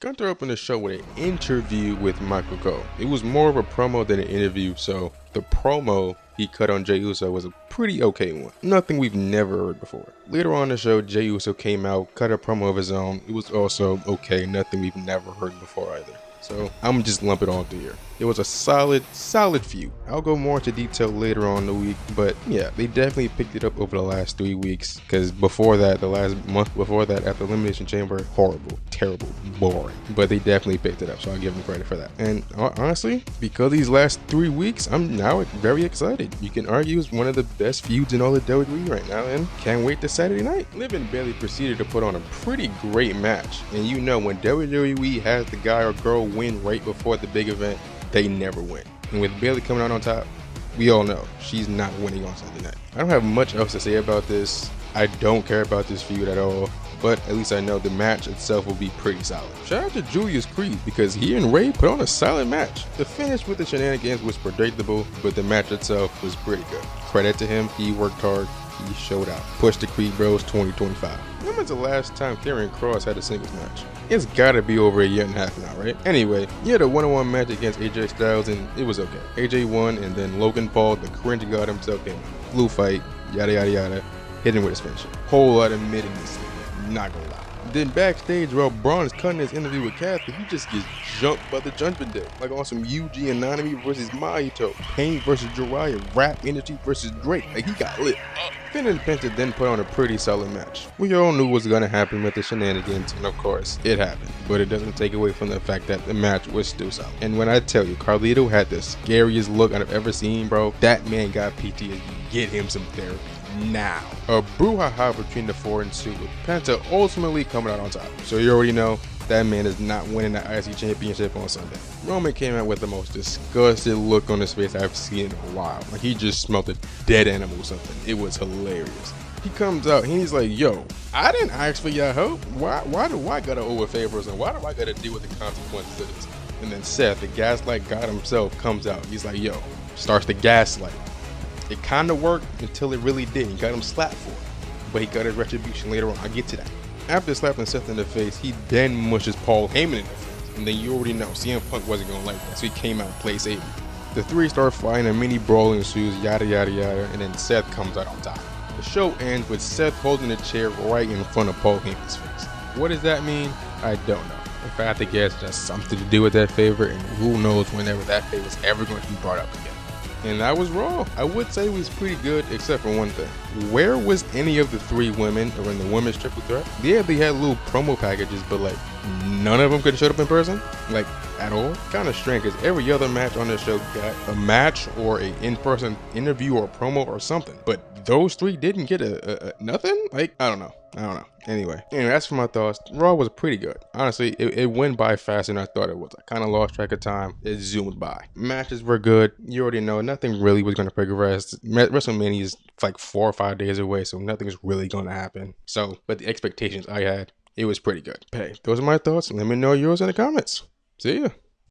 Gunther opened the show with an interview with Michael Cole. It was more of a promo than an interview, so the promo he cut on Jey Uso was a pretty okay one. Nothing we've never heard before. Later on in the show, Jey Uso came out, cut a promo of his own. It was also okay, nothing we've never heard before either. So I'm gonna just lump it all through here. It was a solid feud. I'll go more into detail later on in the week, but yeah, they definitely picked it up over the last 3 weeks, because before that, the last month before that, after Elimination Chamber, horrible, terrible, boring. But they definitely picked it up, so I'll give them credit for that. And honestly, because these last 3 weeks, I'm now very excited. You can argue it's one of the best feuds in all of WWE right now, and can't wait to Saturday night. Liv and Bayley proceeded to put on a pretty great match, and you know when WWE has the guy or girl win right before the big event, they never win. And with Bayley coming out on top, we all know she's not winning on Sunday night. I don't have much else to say about this. I don't care about this feud at all, but at least I know the match itself will be pretty solid. Shout out to Julius Creed, because he and Ray put on a solid match. The finish with the shenanigans was predictable, but the match itself was pretty good. Credit to him, he worked hard, he showed out. Push the Creed Bros 2025. When was the last time Theron Cross had a singles match? It's gotta be over a year and a half now, right? Anyway, he had a one-on-one match against AJ Styles and it was okay. AJ won, and then Logan Paul, the cringe god himself, came out. Blue fight, yada yada yada, hit him with his finisher. Whole lot of mid in this thing, not gonna lie. Then backstage, while Braun is cutting his interview with Kathy, he just gets jumped by the Judgment Day. Like on some Yuji Anonymous versus Mahito, Pain versus Jiraiya, Rap Energy versus Drake. Like he got lit up. Finn and Penta then put on a pretty solid match. We all knew what was gonna happen with the shenanigans, and of course, it happened. But it doesn't take away from the fact that the match was still solid. And when I tell you, Carlito had the scariest look I've ever seen, bro, that man got PTSD. Get him some therapy now. A brouhaha between the four ensued, with Penta ultimately coming out on top. So you already know that man is not winning the IC Championship on Sunday. Roman came out with the most disgusted look on his face I've seen in a while. Like he just smelled a dead animal or something. It was hilarious. He comes out and he's like, yo, I didn't ask for your help. Why do I gotta owe favors, and why do I gotta deal with the consequences of this? And then Seth, the gaslight god himself, comes out. He's like, yo, starts to gaslight. It kind of worked until it really didn't. He got him slapped for it, but he got his retribution later on. I'll get to that. After slapping Seth in the face, he then mushes Paul Heyman in the face. And then you already know CM Punk wasn't going to like that, so he came out and played safe. The three start fighting, a mini brawl ensues, yada yada yada, and then Seth comes out on top. The show ends with Seth holding the chair right in front of Paul Heyman's face. What does that mean? I don't know. If I had to guess, it has something to do with that favor, and who knows whenever that favor is ever going to be brought up again. And I was wrong. I would say it was pretty good, except for one thing. Where was any of the three women or in the women's triple threat? Yeah, they had little promo packages, but like none of them could have showed up in person, like at all. Kind of strange, because every other match on this show got a match or a in-person interview or promo or something, but those three didn't get a nothing. Like I don't know. Anyway, as for my thoughts, Raw was pretty good. Honestly, it went by faster than I thought it was. I kind of lost track of time. It zoomed by. Matches were good. You already know nothing really was going to progress. WrestleMania is like 4 or 5 days away, so nothing's really going to happen. So, but the expectations I had, it was pretty good. Hey, those are my thoughts. Let me know yours in the comments. See ya.